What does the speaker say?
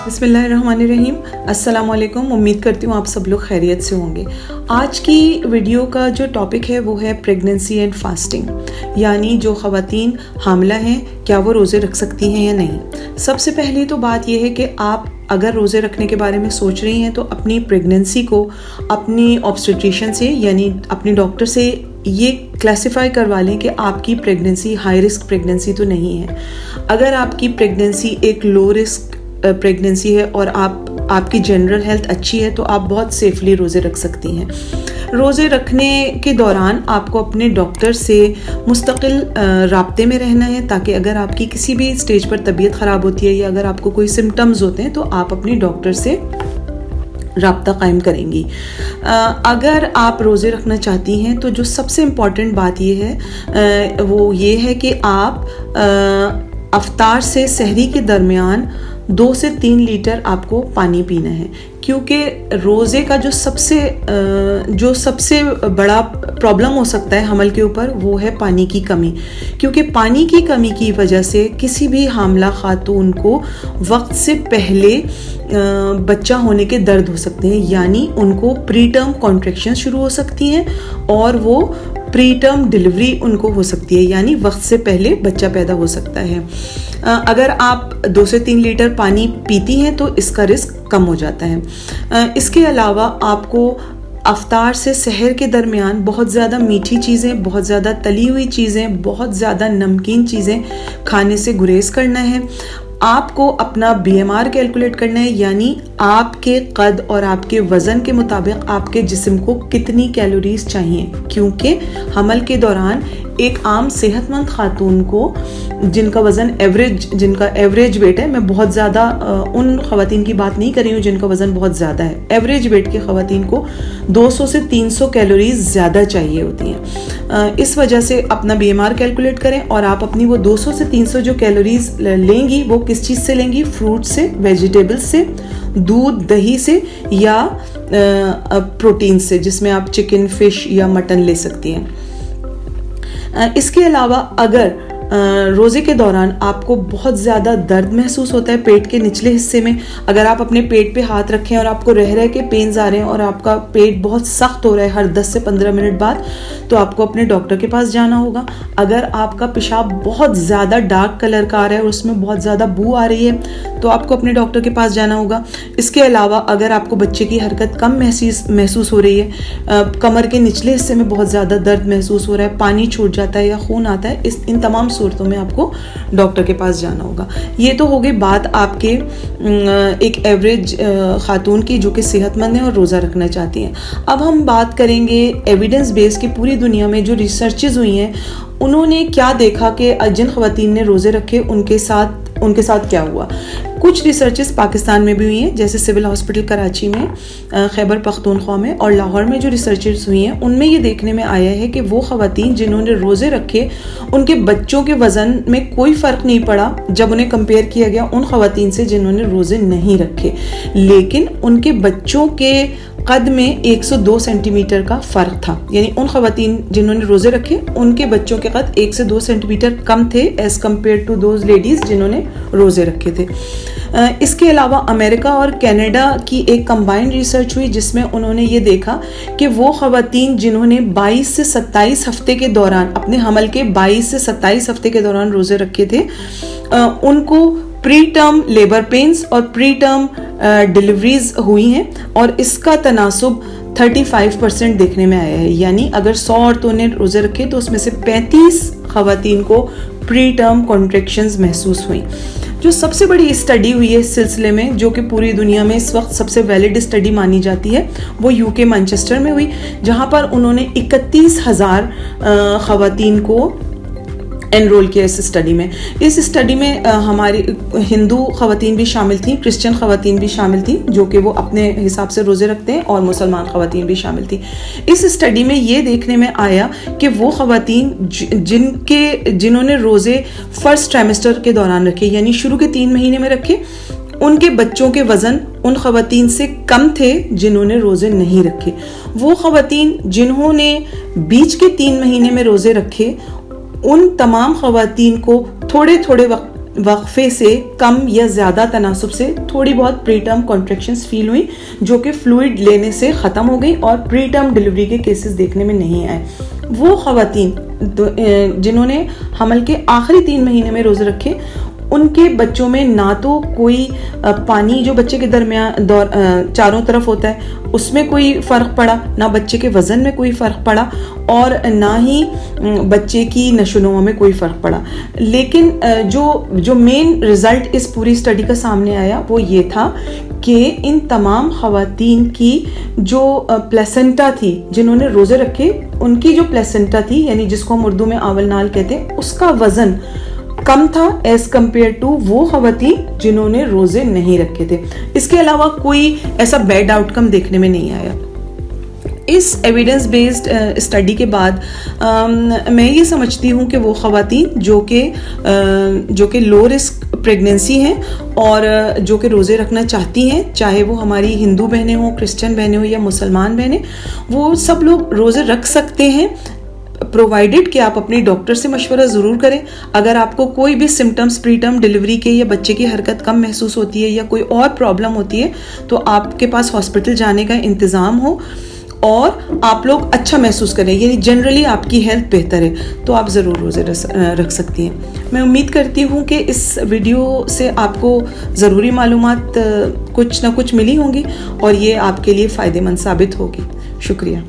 बिस्मिल्लाहिर्रहमानिर्रहीम। अस्सलाम वालेकुम। उम्मीद करती हूँ आप सब लोग खैरियत से होंगे। आज की वीडियो का जो टॉपिक है वो है प्रेगनेंसी एंड फास्टिंग, यानी जो ख़वातीन हामिला हैं क्या वो रोज़े रख सकती हैं या नहीं। सबसे पहली तो बात यह है कि आप अगर रोज़े रखने के बारे में सोच रही हैं तो अपनी प्रेगनेंसी को अपनी ऑब्स्टेट्रिशियन से यानी अपने डॉक्टर से ये क्लासिफाई करवा लें कि आपकी प्रेगनेंसी हाई रिस्क प्रेगनेंसी तो नहीं है। अगर आपकी प्रेगनेंसी एक लो रिस्क प्रेगनेंसी है और आपकी जनरल हेल्थ अच्छी है तो आप बहुत सेफली रोज़े रख सकती हैं। रोज़े रखने के दौरान आपको अपने डॉक्टर से मुस्तकिल राब्ते में रहना है, ताकि अगर आपकी किसी भी स्टेज पर तबीयत ख़राब होती है या अगर आपको कोई सिम्टम्स होते हैं तो आप अपने डॉक्टर से राब्ता कायम करेंगी। अगर आप रोज़े रखना चाहती हैं तो जो सबसे इम्पॉर्टेंट बात ये है वो ये है कि आप अफ्तार से सहरी के दरमियान 2 से 3 लीटर आपको पानी पीना है, क्योंकि रोज़े का जो सबसे बड़ा प्रॉब्लम हो सकता है हमल के ऊपर वो है पानी की कमी। क्योंकि पानी की कमी की वजह से किसी भी हामिला खातून को वक्त से पहले बच्चा होने के दर्द हो सकते हैं, यानी उनको प्री टर्म कॉन्ट्रैक्शन शुरू हो सकती हैं और वो प्री टर्म डिलीवरी उनको हो सकती है, यानी वक्त से पहले बच्चा पैदा हो सकता है। अगर आप 2 से 3 लीटर पानी पीती हैं तो इसका रिस्क कम हो जाता है। इसके अलावा आपको अफ्तार से सहर के दरमियान बहुत ज़्यादा मीठी चीज़ें, बहुत ज़्यादा तली हुई चीज़ें, बहुत ज़्यादा नमकीन चीज़ें खाने से गुरेज करना है। आपको अपना BMR कैलकुलेट करना है, यानी आपके कद और आपके वज़न के मुताबिक आपके जिस्म को कितनी कैलोरीज चाहिए, क्योंकि हमल के दौरान एक आम सेहतमंद खातून को जिनका एवरेज वेट है, मैं बहुत ज़्यादा उन ख़वातीन की बात नहीं कर रही हूँ जिनका वज़न बहुत ज़्यादा है, एवरेज वेट के ख़वातीन को 200 से 300 कैलोरीज ज़्यादा चाहिए होती हैं। इस वजह से अपना BMR कैलकुलेट करें और आप अपनी वो 200 से 300 जो कैलोरीज लेंगी वो किस चीज़ से लेंगी, फ्रूट से, वेजिटेबल्स से, दूध दही से या प्रोटीन से, जिसमें आप चिकन, फिश या मटन ले सकती हैं। इसके अलावा अगर रोज़े के दौरान आपको बहुत ज़्यादा दर्द महसूस होता है पेट के निचले हिस्से में, अगर आप अपने पेट पे हाथ रखें और आपको रह के पेन्स आ रहे हैं और आपका पेट बहुत सख्त हो रहा है हर 10 से 15 मिनट बाद, तो आपको अपने डॉक्टर के पास जाना होगा। अगर आपका पेशाब बहुत ज़्यादा डार्क कलर का आ रहा है और उसमें बहुत ज़्यादा बू आ रही है तो आपको अपने डॉक्टर के पास जाना होगा। इसके अलावा अगर आपको बच्चे की हरकत कम महसूस हो रही है, कमर के निचले हिस्से में बहुत ज़्यादा दर्द महसूस हो रहा है, पानी छूट जाता है या खून आता है, इन तमाम सूरतों में आपको डॉक्टर के पास जाना होगा। ये तो हो गई बात आपके एक एवरेज खातून की जो कि सेहतमंद है और रोज़ा रखना चाहती हैं। अब हम बात करेंगे एविडेंस बेस की। पूरी दुनिया में जो रिसर्चेज हुई हैं उन्होंने क्या देखा कि जिन ख़वातीन ने रोज़े रखे उनके साथ क्या हुआ। कुछ रिसर्चेस पाकिस्तान में भी हुई हैं, जैसे सिविल हॉस्पिटल कराची में, खैबर पख्तूनख्वा में और लाहौर में जो रिसर्चेस हुई हैं उनमें ये देखने में आया है कि वो ख़वातीन जिन्होंने रोज़े रखे उनके बच्चों के वज़न में कोई फ़र्क नहीं पड़ा जब उन्हें कंपेयर किया गया उन ख़वातीन से जिन्होंने रोज़े नहीं रखे, लेकिन उनके बच्चों के कद में 102 सेंटीमीटर का फ़र्क था। यानी उन ख़वातीन जिन्होंने रोज़े रखे उनके बच्चों के कद 1 से 2 सेंटीमीटर कम थे as compared to those ladies जिन्होंने रोज़े रखे थे। इसके अलावा अमेरिका और कनाडा की एक कंबाइंड रिसर्च हुई जिसमें उन्होंने ये देखा कि वो ख़वातीन जिन्होंने 22 से 27 हफ्ते के दौरान, अपने हमल के 22 से 27 हफ्ते के दौरान रोज़े रखे थे, उनको प्री टर्म लेबर पेन्स और प्री टर्म डिलीवरीज हुई हैं और इसका तनासुब 35% देखने में आया है। यानी अगर 100 औरतों ने रोज़े रखे तो उसमें से 35 ख़वातीन को प्री टर्म कॉन्ट्रैक्शंस महसूस हुई। जो सबसे बड़ी स्टडी हुई है इस सिलसिले में, जो कि पूरी दुनिया में इस वक्त सबसे वैलिड स्टडी मानी जाती है, वो UK मैनचेस्टर में हुई, जहां पर उन्होंने 31,000 ख़वातीन को एनरोल किया इस स्टडी में। इस स्टडी में हमारी हिंदू ख़वातीन भी शामिल थी, क्रिश्चियन ख़वातीन भी शामिल थी जो कि वो अपने हिसाब से रोज़े रखते हैं, और मुसलमान ख़वातीन भी शामिल थी। इस स्टडी में ये देखने में आया कि वो ख़वातीन जिन्होंने रोज़े फर्स्ट ट्राइमेस्टर के दौरान रखे, यानी शुरू के 3 महीने में रखे, उनके बच्चों के वज़न उन ख़वातीन से कम थे जिन्होंने रोज़े नहीं रखे। वो ख़वातीन जिन्होंने बीच के 3 महीने में रोज़े रखे उन तमाम ख़वातीन को थोड़े थोड़े वक्त वक्फे से कम या ज़्यादा तनासुब से थोड़ी बहुत प्री टर्म कॉन्ट्रैक्शंस फील हुई, जो कि फ्लूइड लेने से ख़त्म हो गई और प्री टर्म डिलीवरी के केसेस देखने में नहीं आए। वो ख़वातीन जिन्होंने हमल के आखिरी 3 महीने में रोज़े रखे, उनके बच्चों में ना तो कोई पानी जो बच्चे के दरमियान चारों तरफ होता है उसमें कोई फ़र्क पड़ा, ना बच्चे के वज़न में कोई फ़र्क पड़ा, और ना ही बच्चे की नशोनुमा में कोई फ़र्क पड़ा। लेकिन जो मेन रिज़ल्ट इस पूरी स्टडी का सामने आया वो ये था कि इन तमाम ख़वातीन की जो प्लेसेंटा थी, जिन्होंने रोज़े रखे, उनकी जो प्लेसेंटा थी, यानी जिसको हम उर्दू में आवल नाल कहते हैं, उसका वज़न कम था एज कम्पेयर टू वो ख़वातीन जिन्होंने रोज़े नहीं रखे थे। इसके अलावा कोई ऐसा बैड आउटकम देखने में नहीं आया। इस एविडेंस बेस्ड स्टडी के बाद मैं ये समझती हूँ कि वो ख़वातीन जो कि लो रिस्क प्रेगनेंसी हैं और जो कि रोज़े रखना चाहती हैं, चाहे वो हमारी हिंदू बहनें हों, क्रिश्चियन बहनें हों या मुसलमान बहनें, वो सब लोग रोज़े रख सकते हैं, प्रोवाइडेड कि आप अपने डॉक्टर से मशवरा ज़रूर करें। अगर आपको कोई भी सिम्टम्स प्री टर्म डिलीवरी के या बच्चे की हरकत कम महसूस होती है या कोई और प्रॉब्लम होती है, तो आपके पास हॉस्पिटल जाने का इंतज़ाम हो और आप लोग अच्छा महसूस करें, यानी जनरली आपकी हेल्थ बेहतर है, तो आप ज़रूर रोज़े रख सकती हैं। मैं उम्मीद करती हूँ कि इस वीडियो से आपको ज़रूरी मालूमात कुछ ना कुछ मिली होंगी और ये आपके लिए फ़ायदेमंद साबित होगी। शुक्रिया।